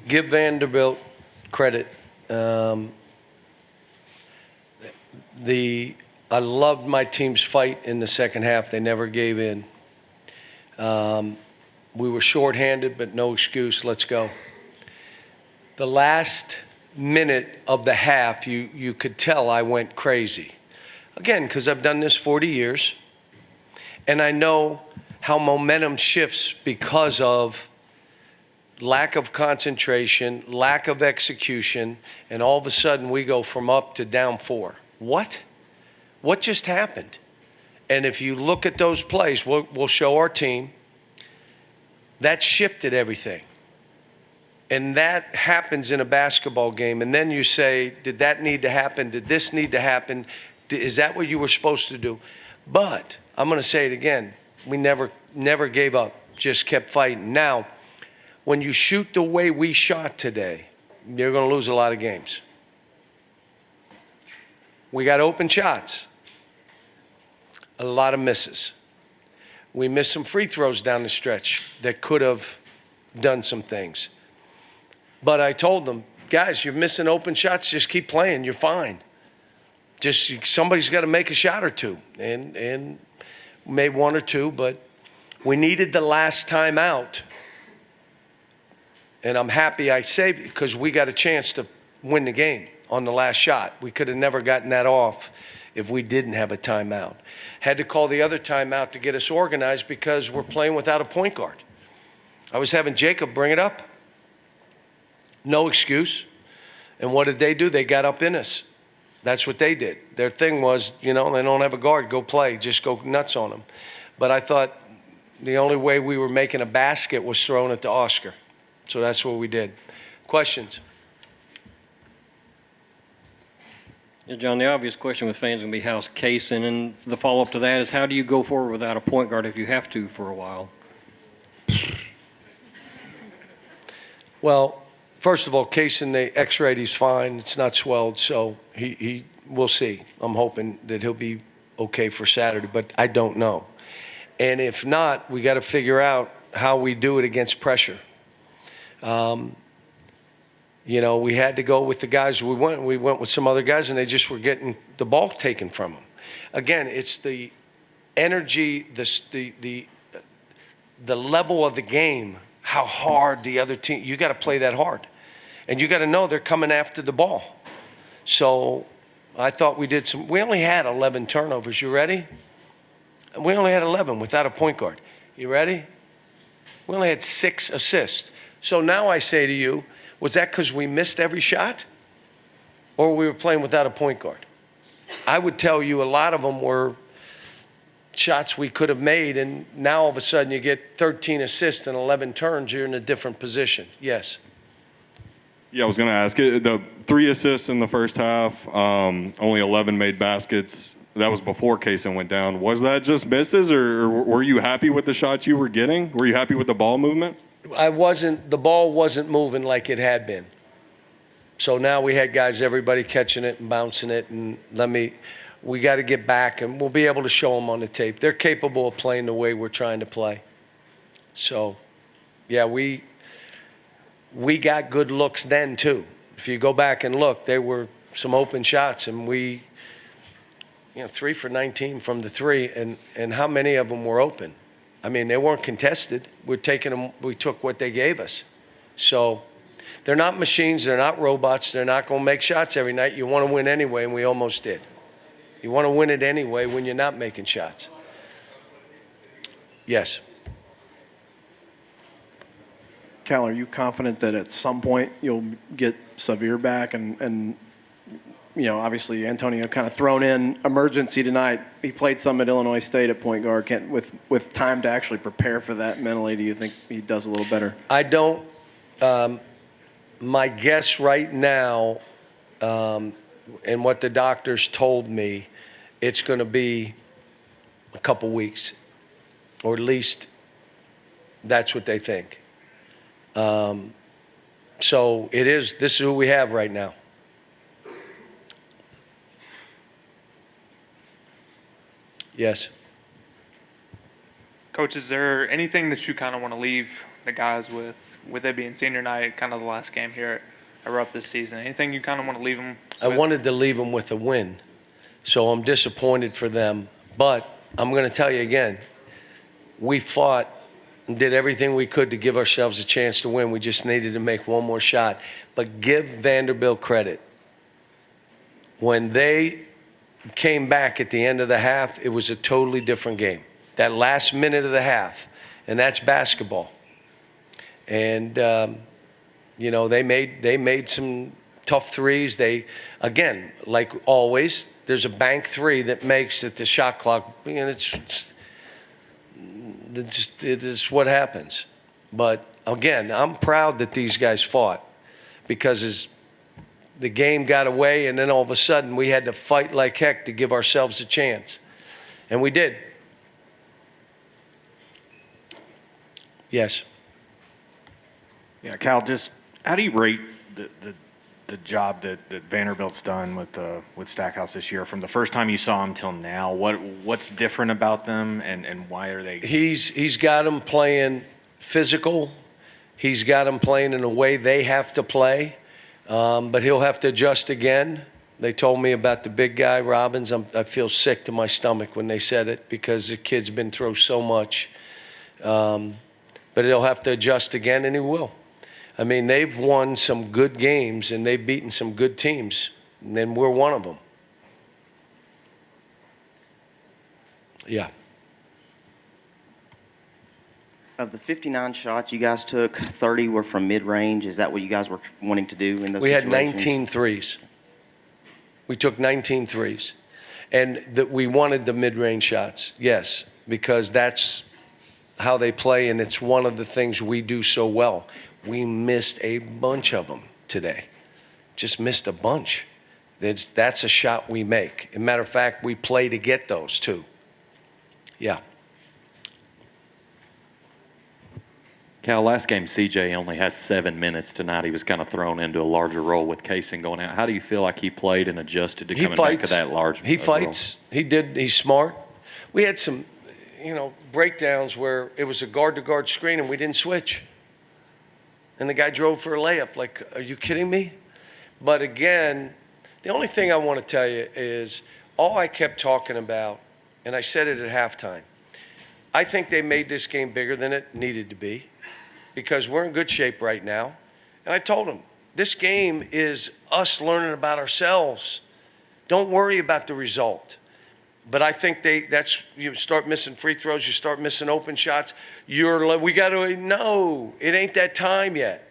give Vanderbilt credit. I loved my team's fight in the second half. They never gave in. We were shorthanded, but no excuse. Let's go. The last minute of the half, you could tell I went crazy. Again, because I've done this 40 years, and I know how momentum shifts because of lack of concentration, lack of execution, and all of a sudden we go from up to down 4. What? What just happened? And if you look at those plays, we'll show our team, that shifted everything. And that happens in a basketball game. And then you say, did that need to happen? Did this need to happen? Is that what you were supposed to do? But I'm going to say it again. We never gave up, just kept fighting. Now, when you shoot the way we shot today, you're going to lose a lot of games. We got open shots, a lot of misses. We missed some free throws down the stretch that could have done some things. But I told them, guys, you're missing open shots. Just keep playing. You're fine. Just somebody's got to make a shot or two, and made one or two. But we needed the last time out, and I'm happy I saved it because we got a chance to win the game on the last shot. We could have never gotten that off if we didn't have a timeout. Had to call the other timeout to get us organized because we're playing without a point guard. I was having Jacob bring it up. No excuse. And what did they do? They got up in us. That's what they did. Their thing was, they don't have a guard. Go play. Just go nuts on them. But I thought the only way we were making a basket was throwing it to Oscar. So that's what we did. Questions? Yeah, John, the obvious question with fans is going to be how's Kaysen, and the follow-up to that is how do you go forward without a point guard if you have to for a while? Well, first of all, Kaysen, they x-rayed, he's fine. It's not swelled, so we'll see. I'm hoping that he'll be okay for Saturday, but I don't know. And if not, we got to figure out how we do it against pressure. We had to go with the guys we went with some other guys, and they just were getting the ball taken from them. Again, it's the energy, the level of the game, how hard the other team, you got to play that hard. And you got to know they're coming after the ball. So I thought we only had 11 turnovers. You ready? We only had 11 without a point guard. You ready? We only had 6 assists. So now I say to you, was that because we missed every shot or we were playing without a point guard? I would tell you a lot of them were shots we could have made, and now all of a sudden you get 13 assists and 11 turns, you're in a different position. Yes. Yeah, I was going to ask, the 3 assists in the first half, only 11 made baskets. That was before Kaysen went down. Was that just misses, or were you happy with the shots you were getting? Were you happy with the ball movement? The ball wasn't moving like it had been. So now we had guys, everybody catching it and bouncing it, and we got to get back, and we'll be able to show them on the tape. They're capable of playing the way we're trying to play. So, yeah, we got good looks then too. If you go back and look, there were some open shots, and 3 for 19 from the 3, and how many of them were open? I mean, they weren't contested. We took what they gave us. So they're not machines. They're not robots. They're not going to make shots every night. You want to win anyway, and we almost did. You want to win it anyway when you're not making shots. Yes. Cal, are you confident that at some point you'll get Sahvir back and obviously Antonio kind of thrown in emergency tonight. He played some at Illinois State at point guard. With time to actually prepare for that mentally, do you think he does a little better? I don't. My guess right now, and what the doctors told me, it's going to be a couple weeks, or at least that's what they think. So this is who we have right now. Yes. Coach, is there anything that you kind of want to leave the guys with it being senior night, kind of the last game here at Rupp this season? Anything you kind of want to leave them I with? wanted to leave them with a win, so I'm disappointed for them. But I'm going to tell you again, we fought and did everything we could to give ourselves a chance to win. We just needed to make one more shot. But give Vanderbilt credit. When they came back at the end of the half, it was a totally different game. That last minute of the half, and that's basketball. And you know, they made some tough threes. They, again, like always, there's a bank three that makes it the shot clock. And it is what happens. But again, I'm proud that these guys fought, because as the game got away, and then all of a sudden we had to fight like heck to give ourselves a chance, and we did. Yes. Yeah, Cal, just how do you rate the job that Vanderbilt's done with Stackhouse this year, from the first time you saw him till now? What's different about them, and why are they? He's got them playing physical. He's got them playing in a way they have to play, but he'll have to adjust again. They told me about the big guy, Robbins. I feel sick to my stomach when they said it, because the kid's been through so much. But he'll have to adjust again, and he will. I mean, they've won some good games, and they've beaten some good teams, and then we're one of them. Yeah. Of the 59 shots you guys took, 30 were from mid-range. Is that what you guys were wanting to do in those We had situations? 19 threes. We took 19 threes. And we wanted the mid-range shots, yes, because that's how they play, and it's one of the things we do so well. We missed a bunch of them today. Just missed a bunch. That's a shot we make. As a matter of fact, we play to get those too. Yeah. Cal, last game, CJ only had 7 minutes tonight. He was kind of thrown into a larger role with Kaysen going out. How do you feel like he played and adjusted to coming back to that large He role? fights. He did. He's smart. We had some, breakdowns where it was a guard-to-guard screen and we didn't switch. And the guy drove for a layup. Like, are you kidding me? But again, the only thing I want to tell you is all I kept talking about, and I said it at halftime, I think they made this game bigger than it needed to be, because we're in good shape right now. And I told them, this game is us learning about ourselves. Don't worry about the result. But I think you start missing free throws, you start missing open shots. No, it ain't that time yet.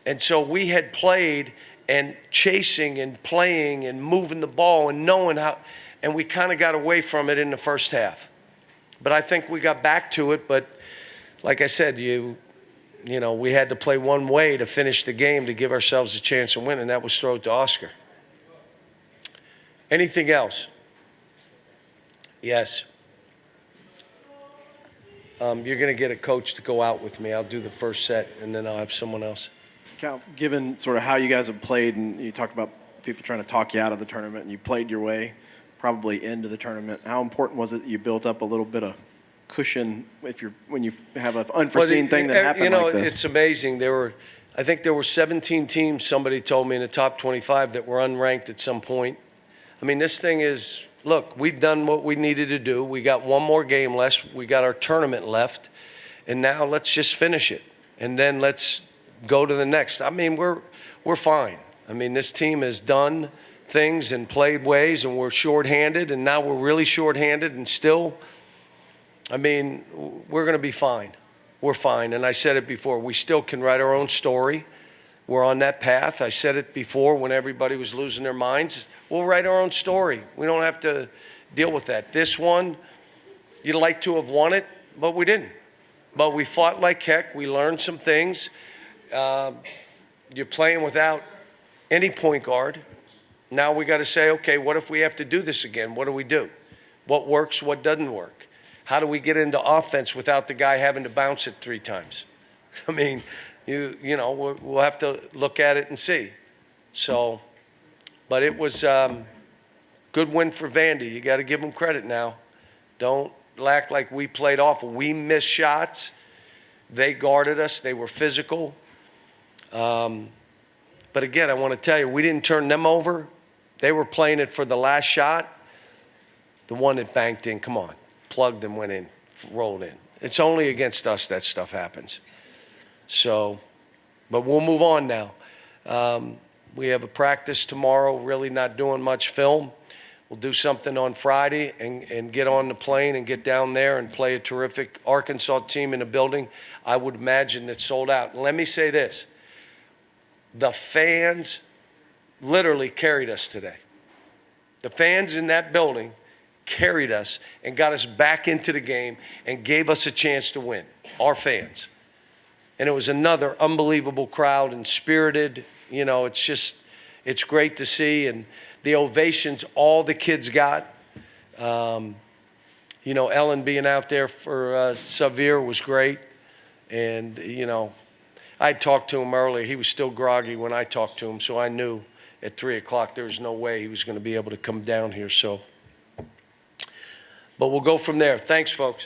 And so we had played and chasing and playing and moving the ball and knowing how, and we kind of got away from it in the first half. But I think we got back to it. But like I said, we had to play one way to finish the game to give ourselves a chance to win, and that was throw it to Oscar. Anything else? Yes. You're going to get a coach to go out with me. I'll do the first set, and then I'll have someone else. Cal, given sort of how you guys have played, and you talked about people trying to talk you out of the tournament, and you played your way probably into the tournament, how important was it that you built up a little bit of cushion when you have an unforeseen thing that happened like this? It's amazing. I think there were 17 teams, somebody told me, in the top 25 that were unranked at some point. I mean, this thing is, look, we've done what we needed to do. We got one more game left. We got our tournament left. And now let's just finish it. And then let's go to the next. I mean, we're fine. I mean, this team has done things and played ways, and we're shorthanded, and now we're really shorthanded, and still, I mean, we're going to be fine. We're fine. And I said it before, we still can write our own story. We're on that path. I said it before when everybody was losing their minds. We'll write our own story. We don't have to deal with that. This one, you'd like to have won it, but we didn't. But we fought like heck. We learned some things. You're playing without any point guard. Now we got to say, okay, what if we have to do this again? What do we do? What works, what doesn't work? How do we get into offense without the guy having to bounce it 3 times? I mean, we'll have to look at it and see. So, but it was good win for Vandy. You got to give them credit now. Don't act like we played awful. We missed shots. They guarded us. They were physical. But again, I want to tell you, we didn't turn them over. They were playing it for the last shot. The one that banked in, come on, plugged and went in, rolled in. It's only against us that stuff happens. So, but we'll move on now. We have a practice tomorrow, really not doing much film. We'll do something on Friday and get on the plane and get down there and play a terrific Arkansas team in a building I would imagine that's sold out. And let me say this. The fans literally carried us today. The fans in that building carried us and got us back into the game and gave us a chance to win, our fans. And it was another unbelievable crowd and spirited. You know, it's great to see. And the ovations all the kids got. You know, Ellen being out there for Xavier was great. And, you know, I talked to him earlier. He was still groggy when I talked to him, so I knew at 3 o'clock there was no way he was going to be able to come down here. So, but we'll go from there. Thanks, folks.